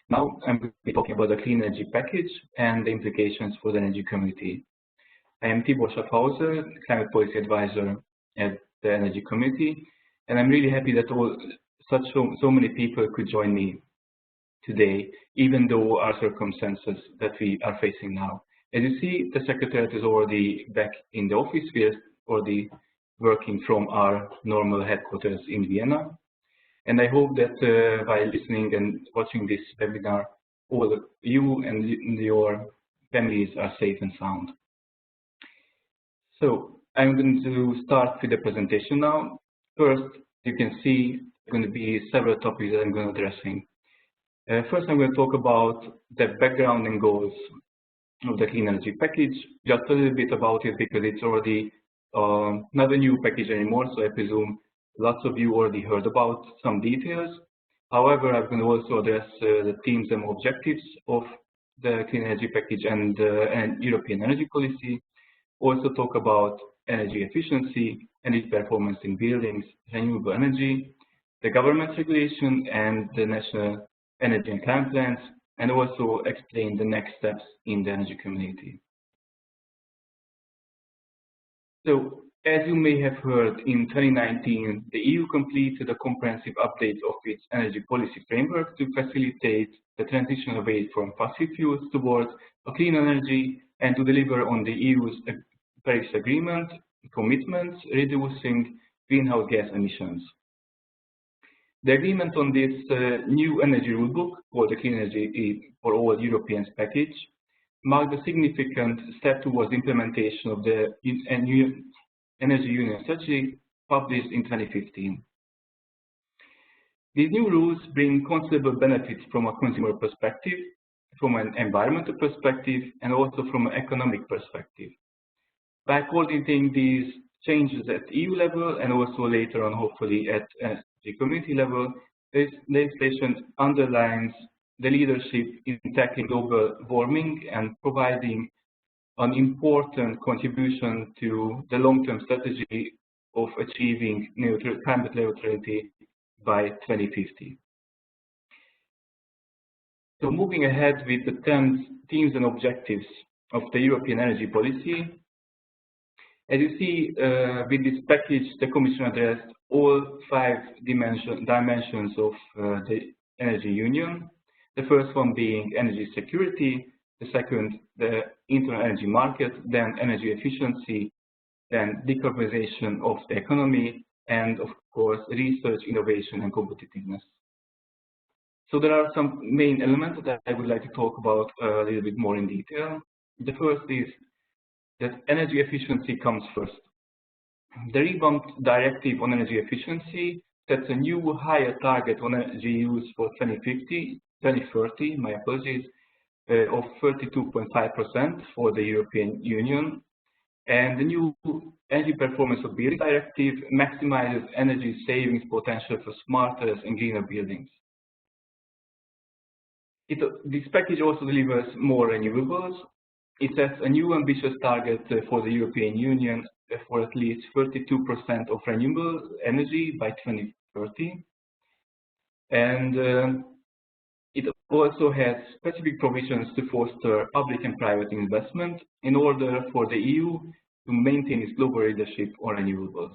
Now I'm going to be talking about the clean energy package and the implications for the energy community. I am Tibor Schaffhauser, climate policy advisor at the energy community, and I'm really happy that so many people could join me today, even though our circumstances that we are facing now. As you see, the Secretariat is already back in the office. We are already working from our normal headquarters in Vienna. And I hope that while listening and watching this webinar, all of you and your families are safe and sound. So I'm going to start with the presentation now. First, you can see there are going to be several topics that I'm going to be addressing. First, I'm going to talk about the background and goals of the clean energy package. Just a little bit about it because it's already not a new package anymore, so I presume lots of you already heard about some details. However, I'm going to also address the themes and objectives of the clean energy package and European energy policy. Also talk about energy efficiency, energy performance in buildings, renewable energy, the government regulation and the national energy and climate plans, and also explain the next steps in the energy community. So, as you may have heard, in 2019, the EU completed a comprehensive update of its energy policy framework to facilitate the transition away from fossil fuels towards a clean energy and to deliver on the EU's Paris Agreement commitments reducing greenhouse gas emissions. The agreement on this new energy rulebook for the Clean Energy for All Europeans package marked a significant step towards implementation of the Energy Union strategy published in 2015. These new rules bring considerable benefits from a consumer perspective, from an environmental perspective, and also from an economic perspective. By coordinating these changes at EU level and also later on, hopefully, at the community level, this legislation underlines the leadership in tackling global warming and providing an important contribution to the long-term strategy of achieving climate neutrality by 2050. So moving ahead with the 10 themes and objectives of the European energy policy, as you see with this package, the Commission addressed all 5 dimensions of the energy union. The first one being energy security, the second, the internal energy market, then energy efficiency, then decarbonization of the economy, and of course, research, innovation, and competitiveness. So there are some main elements that I would like to talk about a little bit more in detail. The first is that energy efficiency comes first. The revamped Directive on energy efficiency sets a new higher target on energy use for 2030, my apologies, of 32.5% for the European Union. And the new Energy Performance of Building Directive maximizes energy savings potential for smarter and greener buildings. This package also delivers more renewables. It sets a new ambitious target for the European Union for at least 32% of renewable energy by 2030. And it also has specific provisions to foster public and private investment in order for the EU to maintain its global leadership on renewables.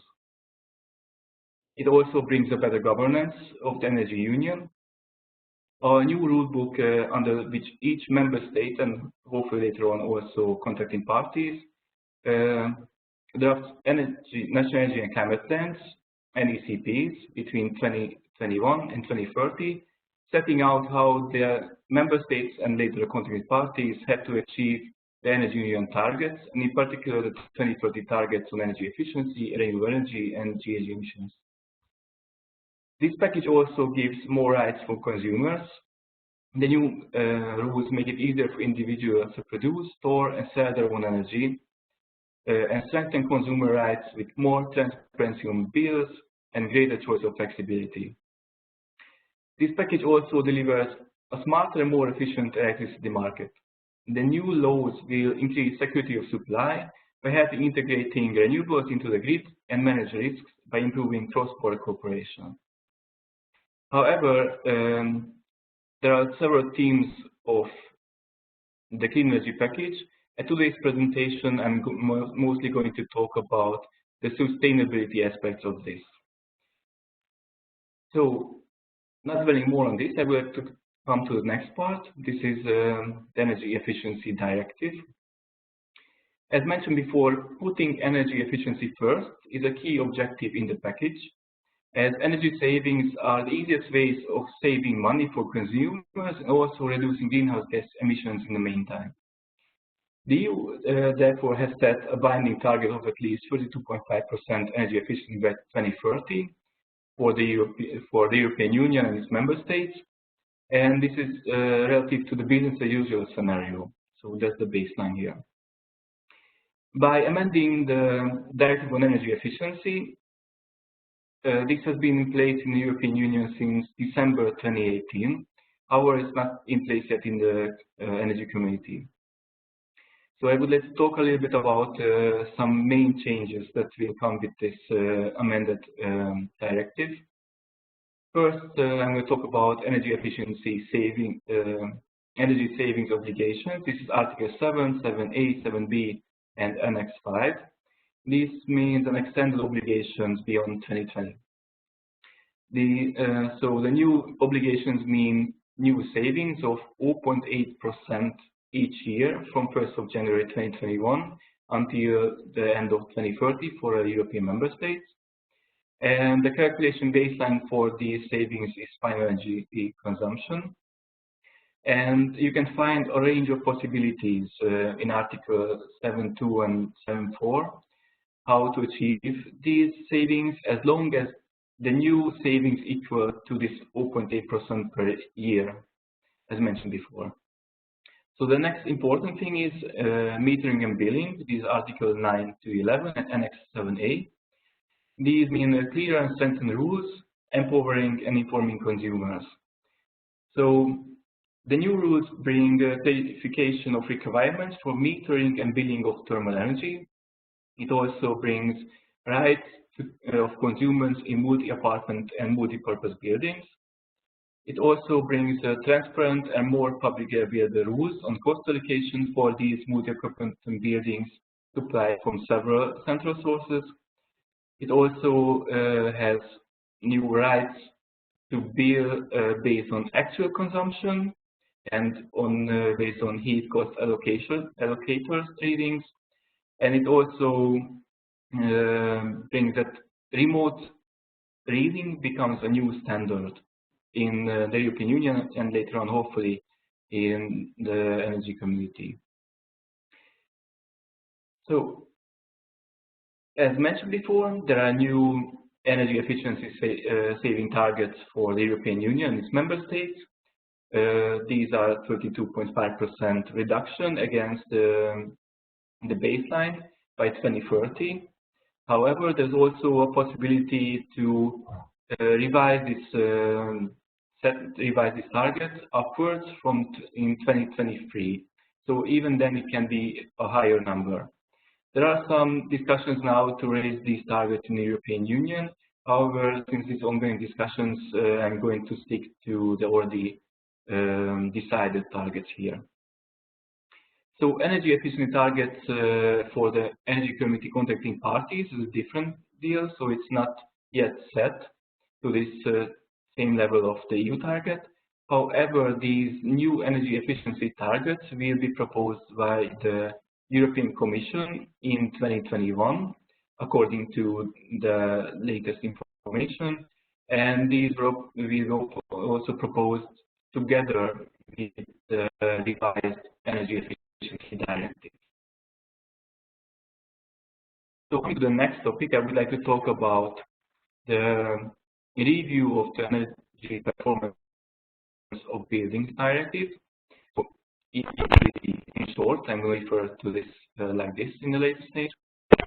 It also brings a better governance of the energy union, a new rule book under which each member state and hopefully later on also contracting parties draft national energy and climate plans, NECPs, between 2021 and 2030, setting out how the member states and later contracting parties have to achieve the energy union targets, and in particular the 2030 targets on energy efficiency, renewable energy, and GHG emissions. This package also gives more rights for consumers. The new rules make it easier for individuals to produce, store, and sell their own energy, and strengthen consumer rights with more transparency on bills and greater choice of flexibility. This package also delivers a smarter and more efficient electricity market. The new laws will increase security of supply by helping integrating renewables into the grid and manage risks by improving cross-border cooperation. However, there are several themes of the clean energy package. At today's presentation, I'm mostly going to talk about the sustainability aspects of this. So, not dwelling more on this, I would like to come to the next part. This is the Energy Efficiency Directive. As mentioned before, putting energy efficiency first is a key objective in the package, as energy savings are the easiest ways of saving money for consumers and also reducing greenhouse gas emissions in the meantime. The EU therefore has set a binding target of at least 32.5% energy efficiency by 2030 for the European Union and its member states, and this is relative to the business as usual scenario. So that's the baseline here. By amending the Directive on Energy Efficiency, this has been in place in the European Union since December 2018. However, it's not in place yet in the energy community. So I would like to talk a little bit about some main changes that will come with this amended directive. First, I'm going to talk about energy efficiency energy savings obligations. This is Article 7, 7A, 7B, and Annex 5. This means an extended obligations beyond 2020. So the new obligations mean new savings of 0.8% each year from 1st of January 2021 until the end of 2030 for European member states. And the calculation baseline for these savings is final energy consumption. And you can find a range of possibilities in Article 7.2 and 7.4 how to achieve these savings as long as the new savings equal to this 0.8% per year, as mentioned before. So the next important thing is metering and billing. These are Article 9 to 11 and Annex 7A. These mean clear and strengthened rules, empowering and informing consumers. So the new rules bring clarification of requirements for metering and billing of thermal energy. It also brings rights of consumers in multi-apartment and multi-purpose buildings. It also brings transparent and more publicly available rules on cost allocation for these multi-apartment buildings supplied from several central sources. It also has new rights to bill based on actual consumption and based on heat cost allocators readings. And it also brings that remote reading becomes a new standard in the European Union and later on, hopefully, in the energy community. So, as mentioned before, there are new energy efficiency saving targets for the European Union and its member states. These are 32.5% reduction against the baseline by 2030. However, there's also a possibility to revise this target upwards in 2023. So even then, it can be a higher number. There are some discussions now to raise these targets in the European Union. However, since it's ongoing discussions, I'm going to stick to the already decided targets here. So energy efficiency targets for the energy community contracting parties is a different deal, so it's not yet set to this same level of the EU target. However, these new energy efficiency targets will be proposed by the European Commission in 2021, according to the latest information, and these will also proposed together with the revised energy efficiency directive. So coming to the next topic, I would like to talk about the review of the energy performance of buildings directive. So in short, I'm going to refer to this like this in the later stage.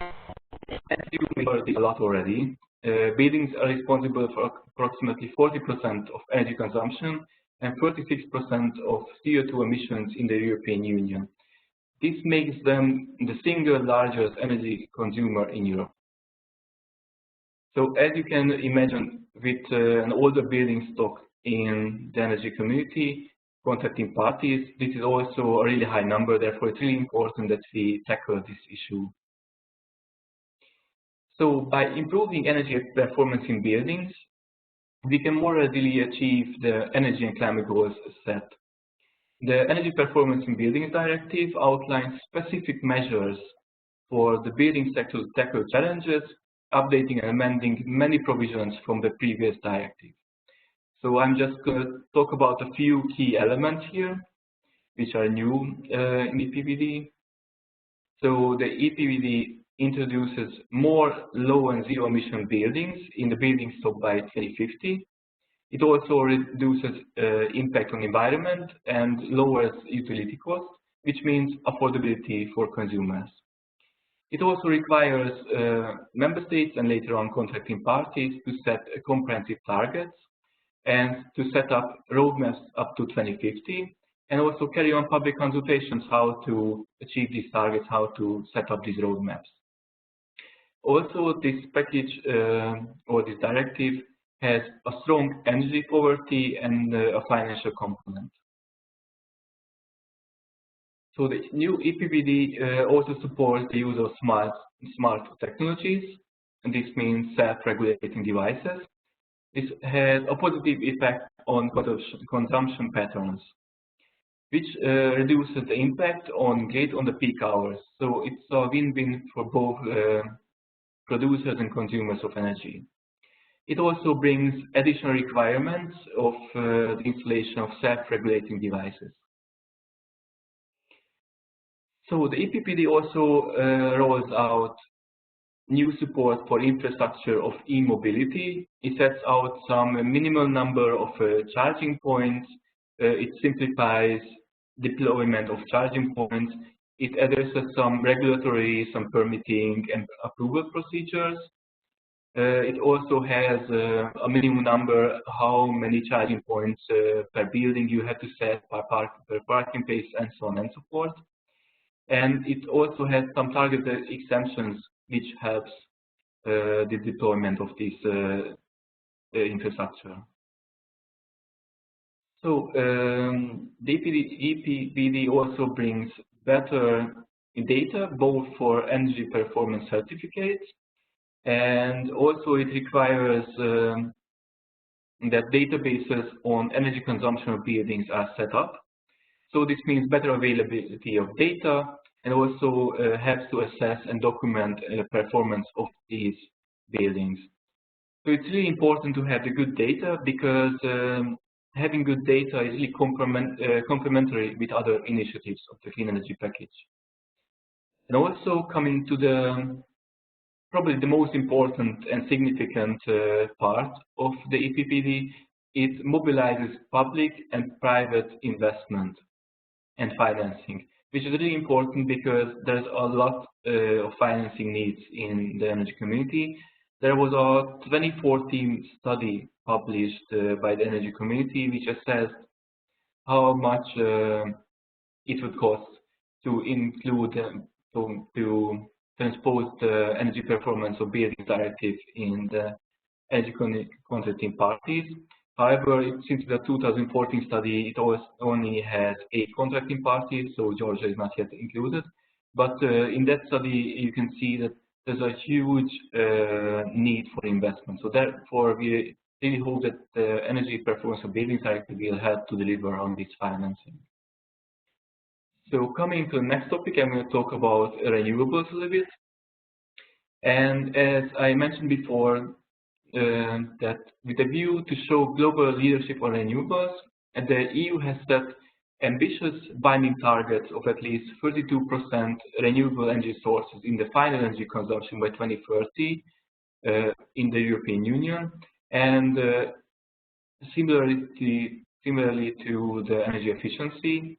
As you heard a lot already, buildings are responsible for approximately 40% of energy consumption and 36% of CO2 emissions in the European Union. This makes them the single largest energy consumer in Europe. So as you can imagine, with an older building stock in the energy community, contracting parties. This is also a really high number, therefore it's really important that we tackle this issue. So by improving energy performance in buildings, we can more readily achieve the energy and climate goals set. The Energy Performance in Buildings Directive outlines specific measures for the building sector to tackle challenges, updating and amending many provisions from the previous directive. So I'm just going to talk about a few key elements here, which are new in EPBD. So the EPBD introduces more low and zero emission buildings in the building stock by 2050. It also reduces impact on environment and lowers utility costs, which means affordability for consumers. It also requires member states and later on contracting parties to set comprehensive targets and to set up roadmaps up to 2050, and also carry on public consultations how to achieve these targets, how to set up these roadmaps. Also, this package or this directive has a strong energy poverty and a financial component. So the new EPBD also supports the use of smart technologies, and this means self-regulating devices. This has a positive effect on consumption patterns, which reduces the impact on grid on the peak hours. So it's a win-win for both producers and consumers of energy. It also brings additional requirements of the installation of self-regulating devices. So the EPBD also rolls out new support for infrastructure of e-mobility. It sets out some minimal number of charging points. It simplifies deployment of charging points. It addresses some regulatory, some permitting and approval procedures. It also has a minimum number, how many charging points per building you have to set per parking place, and so on and so forth. And it also has some targeted exemptions which helps the deployment of this infrastructure. So the EPBD also brings better data both for energy performance certificates, and also it requires that databases on energy consumption of buildings are set up. So this means better availability of data, and also helps to assess and document performance of these buildings. So it's really important to have the good data, because having good data is really complementary with other initiatives of the clean energy package. And also coming to the probably the most important and significant part of the EPBD, it mobilizes public and private investment and financing, which is really important because there's a lot of financing needs in the energy community. There was a 2014 study published by the energy community which assessed how much it would cost to include to transpose the energy performance of buildings directive in the energy contracting parties. However, since the 2014 study, it only has 8 contracting parties, so Georgia is not yet included. But in that study, you can see that there's a huge need for investment. So therefore, we really hope that the energy performance of buildings directive will help to deliver on this financing. So coming to the next topic, I'm going to talk about renewables a little bit. And as I mentioned before, that with a view to show global leadership on renewables, and the EU has set ambitious binding targets of at least 32% renewable energy sources in the final energy consumption by 2030 in the European Union. And similarly to the energy efficiency,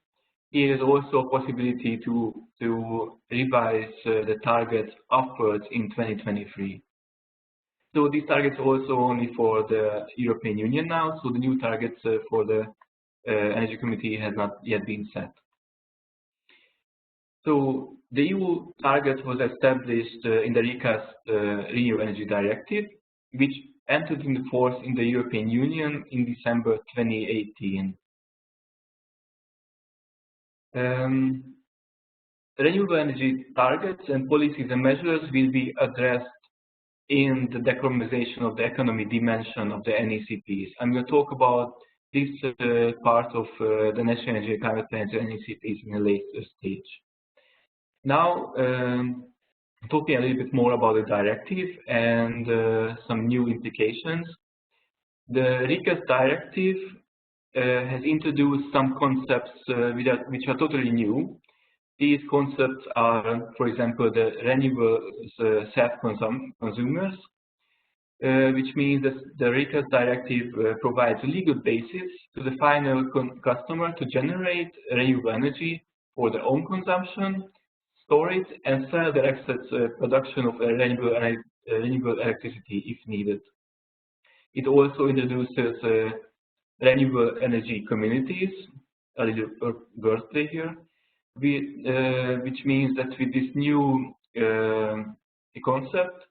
here is also a possibility to revise the targets upwards in 2023. So these targets are also only for the European Union now, so the new targets for the Energy Committee has not yet been set. So the EU target was established in the recast Renewable Energy Directive, which entered into force in the European Union in December 2018. Renewable energy targets and policies and measures will be addressed in the decarbonization of the economy dimension of the NECPs. I'm going to talk about this part of the National Energy and Climate Plans and NECPs in a later stage. Now, talking a little bit more about the directive and some new implications. The RECAS directive has introduced some concepts which are totally new. These concepts are, for example, the renewable self-consumers, which means that the RECAS directive provides a legal basis to the final customer to generate renewable energy for their own consumption, store it, and sell the excess production of renewable electricity if needed. It also introduces renewable energy communities, a little wordplay here, which means that with this new concept,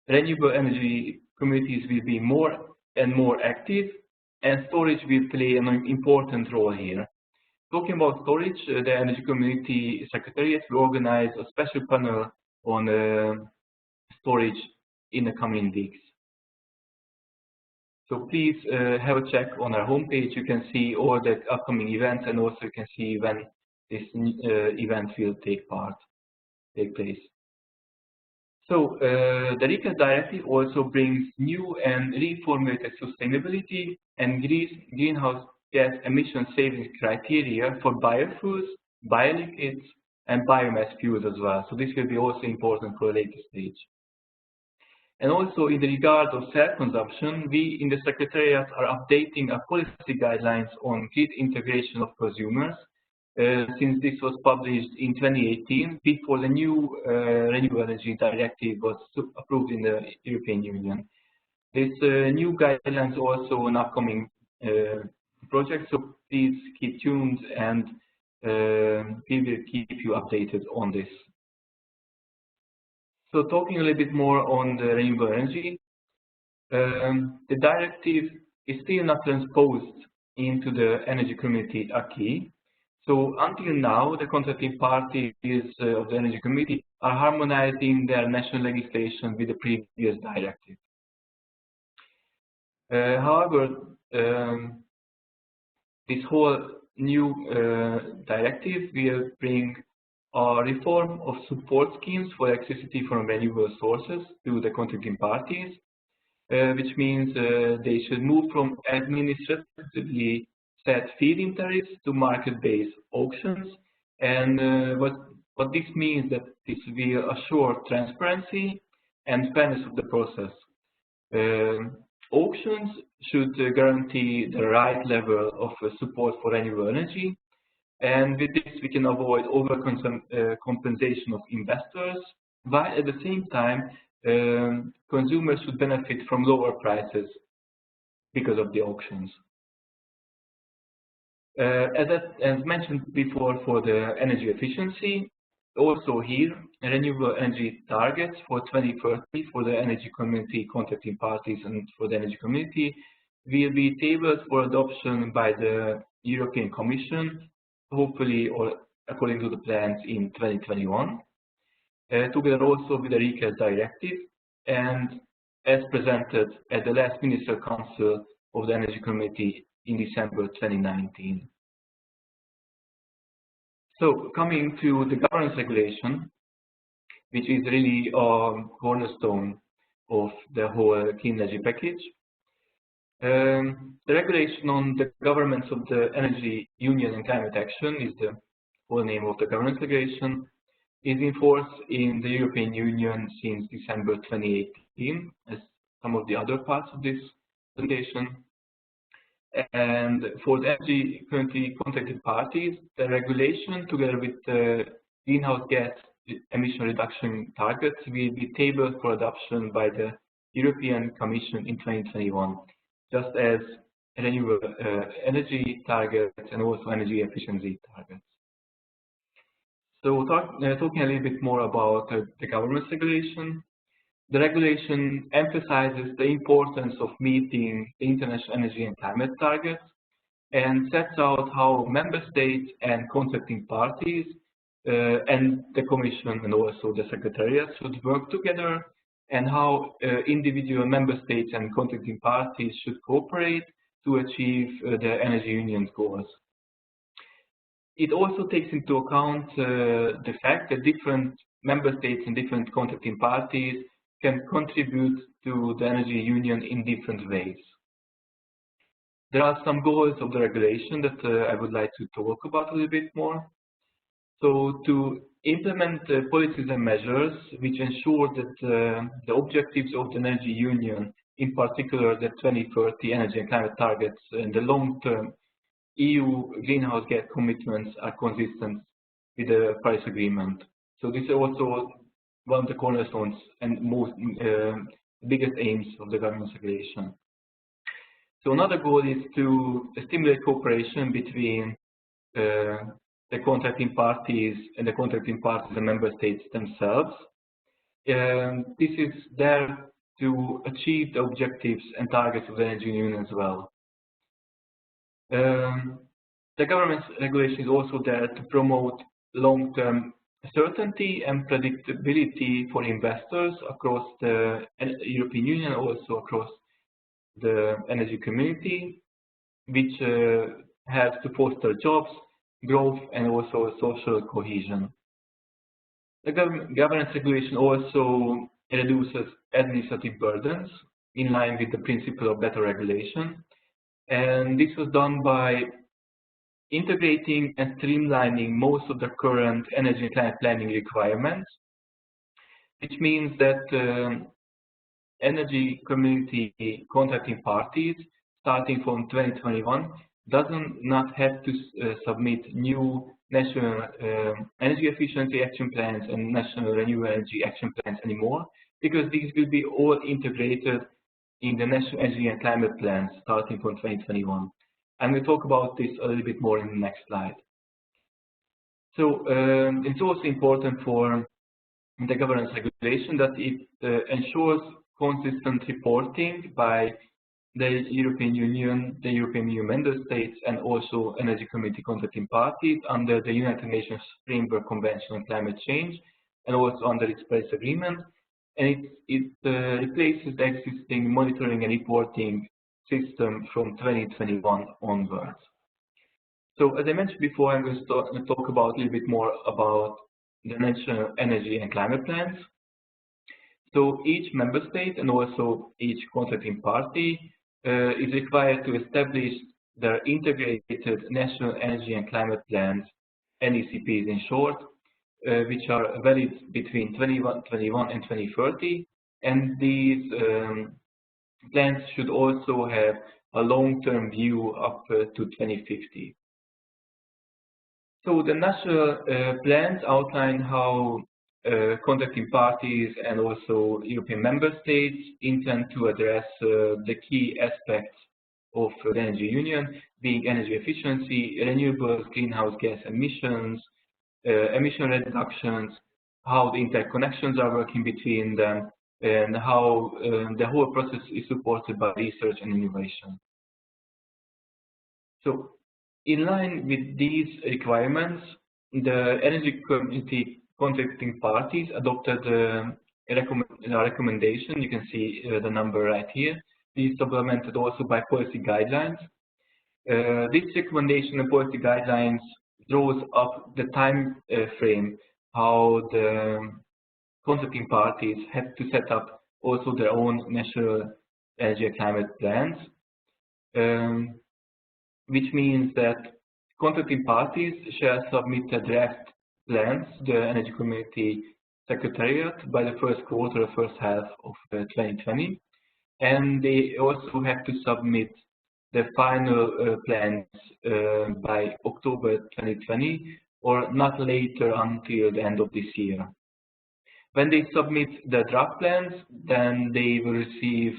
renewable energy communities will be more and more active, and storage will play an important role here. Talking about storage, the Energy Community Secretariat will organize a special panel on storage in the coming weeks. So please have a check on our homepage. You can see all the upcoming events, and also you can see when this event will take place. So the RECAS directive also brings new and reformulated sustainability and greenhouse gas emission savings criteria for biofuels, bioliquids, and biomass fuels as well. So this will be also important for a later stage. And also in the regard of self-consumption, we in the Secretariat are updating our policy guidelines on grid integration of consumers, since this was published in 2018, before the new Renewable Energy Directive was approved in the European Union. This new guidelines also an upcoming project, so please keep tuned, and we will keep you updated on this. So talking a little bit more on the renewable energy, the directive is still not transposed into the Energy Community acquis. So until now, the contracting parties of the Energy Committee are harmonizing their national legislation with the previous directive. However, this whole new directive will bring a reform of support schemes for electricity from renewable sources to the contracting parties, which means they should move from administratively set feed-in tariffs to market-based auctions. And what this means that this will assure transparency and fairness of the process. Auctions should guarantee the right level of support for renewable energy, and with this we can avoid overcompensation of investors, while at the same time consumers should benefit from lower prices because of the auctions. As mentioned before, for the energy efficiency, also here renewable energy targets for 2030 for the energy community contracting parties and for the energy community will be tabled for adoption by the European Commission, hopefully or according to the plans in 2021, together also with the RECAS directive, and as presented at the last Minister Council of the Energy Committee in December 2019. So coming to the governance regulation, which is really a cornerstone of the whole clean energy package. The regulation on the governance of the Energy Union and Climate Action is the full name of the governance regulation, is in force in the European Union since December 2018, as some of the other parts of this regulation. And for the energy currently contracted parties, the regulation, together with the greenhouse gas emission reduction targets, will be tabled for adoption by the European Commission in 2021, just as renewable energy targets and also energy efficiency targets. So talking a little bit more about the governance regulation. The regulation emphasizes the importance of meeting the international energy and climate targets and sets out how member states and contracting parties and the Commission and also the Secretariat should work together, and how individual member states and contracting parties should cooperate to achieve the energy union's goals. It also takes into account the fact that different member states and different contracting parties can contribute to the energy union in different ways. There are some goals of the regulation that I would like to talk about a little bit more. So to implement policies and measures which ensure that the objectives of the energy union, in particular the 2030 energy and climate targets and the long-term EU greenhouse gas commitments, are consistent with the Paris Agreement. So this is also one of the cornerstones and most biggest aims of the governance regulation. So another goal is to stimulate cooperation between the contracting parties and the member states themselves. This is there to achieve the objectives and targets of the energy union as well. The governance regulation is also there to promote long-term certainty and predictability for investors across the European Union, also across the energy community, which has to foster jobs, growth, and also social cohesion. The governance regulation also reduces administrative burdens in line with the principle of better regulation. And this was done by integrating and streamlining most of the current energy and climate planning requirements, which means that energy community contracting parties starting from 2021 not have to submit new national energy efficiency action plans and national renewable energy action plans anymore, because these will be all integrated in the national energy and climate plans starting from 2021. And we'll talk about this a little bit more in the next slide. So it's also important for the governance regulation that it ensures consistent reporting by the European Union, the European Union member states, and also energy community contracting parties under the United Nations Framework Convention on Climate Change, and also under its Paris Agreement. And it replaces the existing monitoring and reporting system from 2021 onwards. So as I mentioned before, I'm going to talk about a little bit more about the national energy and climate plans. So each member state and also each contracting party is required to establish their integrated national energy and climate plans, NECPs in short, which are valid between 2021 and 2030. And these plans should also have a long-term view up to 2050. So the national plans outline how contracting parties and also European member states intend to address the key aspects of the energy union, being energy efficiency, renewables, greenhouse gas emissions, emission reductions, how the interconnections are working between them, and how the whole process is supported by research and innovation. So in line with these requirements, the energy community contracting parties adopted a recommendation. You can see the number right here. These supplemented also by policy guidelines. This recommendation and policy guidelines draws up the time frame how the contracting parties have to set up also their own national energy and climate plans, which means that contracting parties shall submit a draft plans to the Energy Community Secretariat by the first quarter or first half of 2020. And they also have to submit the final plans by October 2020 or not later until the end of this year. When they submit the draft plans, then they will receive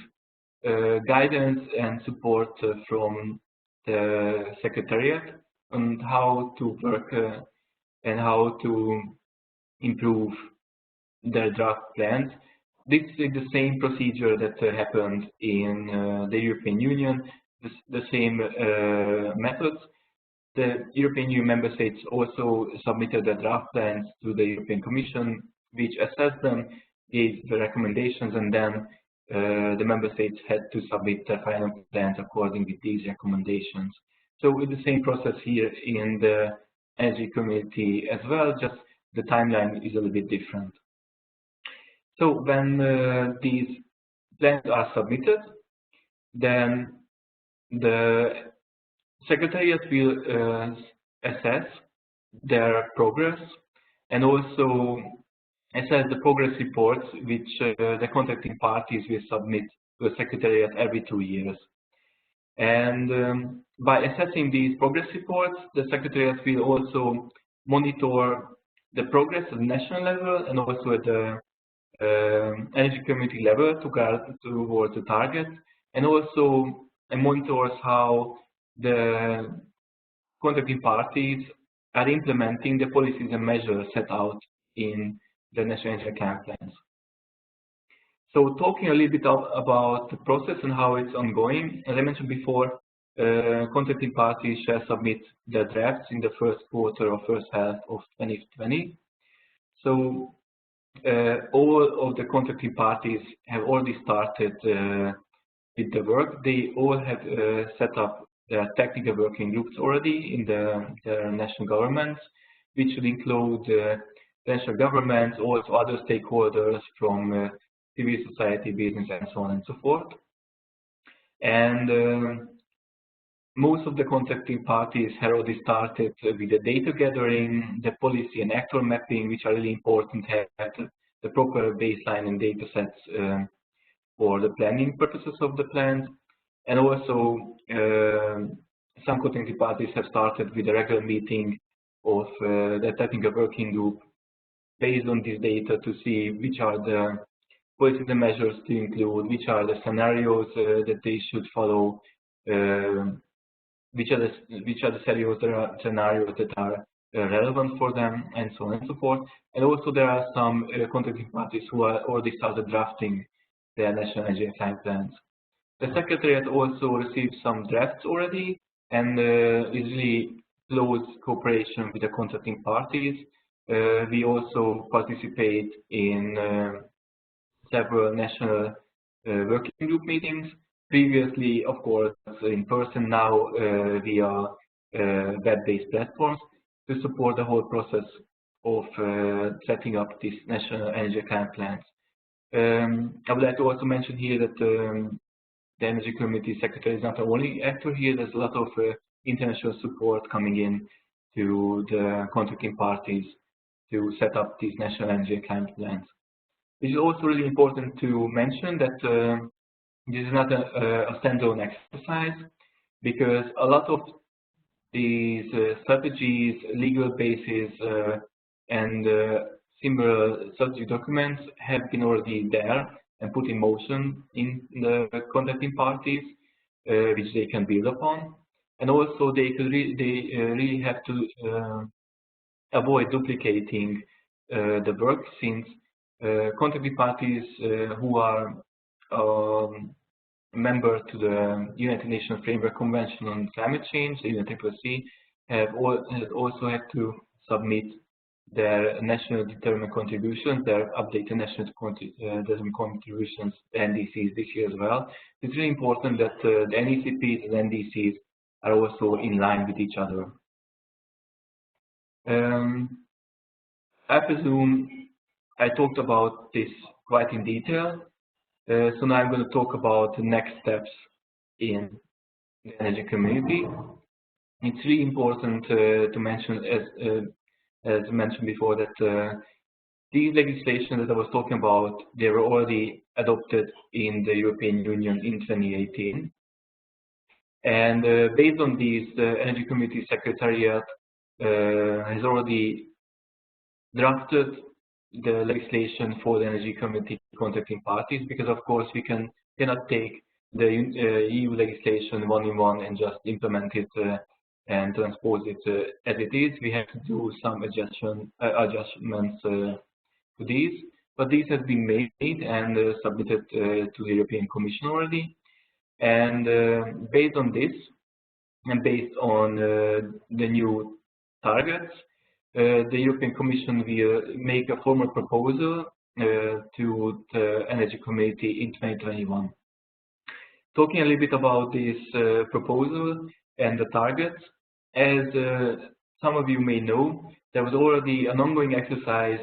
guidance and support from the Secretariat on how to work and how to improve their draft plans This is the same procedure that happened in the European Union, the same methods. The European Union member states also submitted the draft plans to the European Commission, which assessed them, gave the recommendations, and then the member states had to submit their final plans according with these recommendations. So with the same process here in the energy community as well, just the timeline is a little bit different. So when these plans are submitted, then the Secretariat will assess their progress and also assess the progress reports which the contracting parties will submit to the Secretariat every 2 years. And by assessing these progress reports, the Secretariat will also monitor the progress at the national level and also at the energy community level towards the target, and also monitors how the contracting parties are implementing the policies and measures set out in the National Energy Climate Plans. So talking a little bit about the process and how it's ongoing, as I mentioned before, contracting parties shall submit their drafts in the first quarter or first half of 2020. So all of the contracting parties have already started with the work. They all have set up their technical working groups already in their national governments, which should include national governments, also other stakeholders from civil society, business, and so on and so forth. And most of the contracting parties have already started with the data gathering, the policy and actor mapping, which are really important to have the proper baseline and data sets for the planning purposes of the plans. And also, some contracting parties have started with a regular meeting of the technical working group based on this data to see which are the policies and measures to include, which are the scenarios that they should follow, which are the scenarios that are relevant for them, and so on and so forth. And also there are some contracting parties who are already started drafting their national energy and climate plans. The Secretariat also received some drafts already and is really close cooperation with the contracting parties. We also participate in several national working group meetings. Previously, of course, in person, now via web-based platforms to support the whole process of setting up these national energy climate plans. I would like to also mention here that the Energy Committee Secretary is not the only actor here. There's a lot of international support coming in to the contracting parties to set up these national energy climate plans. It is also really important to mention that this is not a standalone exercise, because a lot of these strategies, legal bases, and similar strategy documents have been already there and put in motion in the contracting parties, which they can build upon. And also they really have to avoid duplicating the work, since contracting parties who are member to the United Nations Framework Convention on Climate Change, the UNFCCC, have also had to submit their national determined contributions, their updated national determined contributions, the NDCs, this year as well. It's really important that the NECPs and NDCs are also in line with each other. I presume I talked about this quite in detail. So now I'm going to talk about the next steps in the energy community. It's really important to mention, as mentioned before, that these legislation that I was talking about, they were already adopted in the European Union in 2018. And based on these, the Energy Community Secretariat has already drafted the legislation for the Energy Community contracting parties, because of course we cannot take the EU legislation one-in-one and just implement it and transpose it as it is. We have to do some adjustments to these. but this has been made and submitted to the European Commission already. And based on this, and based on the new targets, the European Commission will make a formal proposal to the Energy Committee in 2021. Talking a little bit about this proposal and the targets, as some of you may know, there was already an ongoing exercise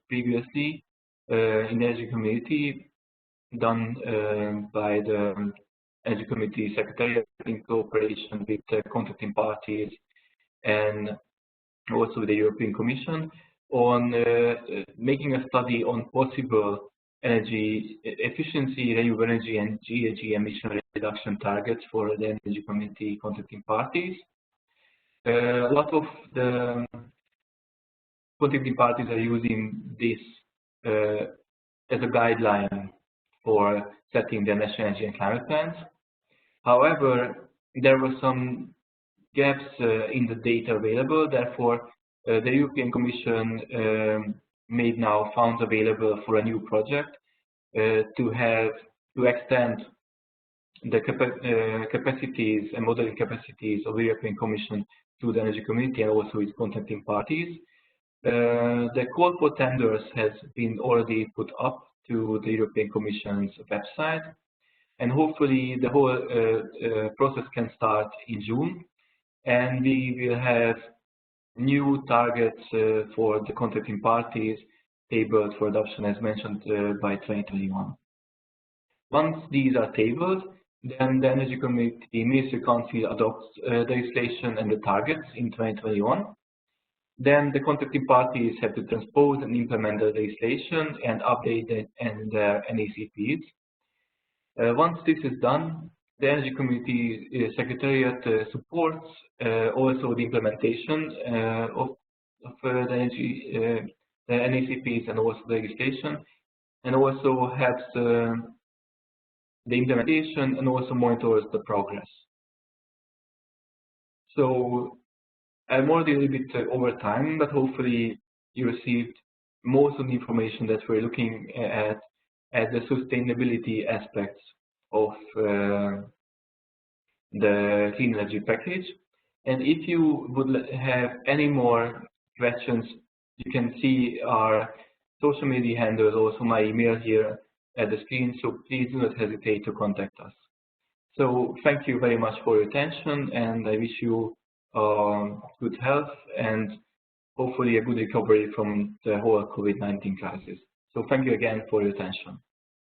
previously in the Energy Committee done by the Energy Committee Secretariat in cooperation with contracting parties and also with the European Commission on making a study on possible energy efficiency, renewable energy, and GHG emission reduction targets for the Energy Committee contracting parties. A lot of the contracting parties are using this as a guideline for setting the national energy and climate plans. However, there were some gaps in the data available. Therefore, the European Commission made now funds available for a new project to extend the capacities and modeling capacities of the European Commission to the Energy Committee and also its contracting parties. The call for tenders has been already put up to the European Commission's website, and hopefully the whole process can start in June, and we will have new targets for the contracting parties tabled for adoption as mentioned by 2021. Once these are tabled, then the Energy Committee Ministry Council adopts the legislation and the targets in 2021. Then the contracting parties have to transpose and implement the legislation and update it and their NECPs. Once this is done, the Energy Committee Secretariat supports also the implementation of the NECPs and also the legislation, and also helps the implementation and also monitors the progress. So I'm already a little bit over time, but hopefully you received most of the information that we're looking at the sustainability aspects of the clean energy package. And if you would have any more questions, you can see our social media handles, also my email here at the screen, so please do not hesitate to contact us. So thank you very much for your attention, and I wish you good health and hopefully a good recovery from the whole COVID-19 crisis. So thank you again for your attention.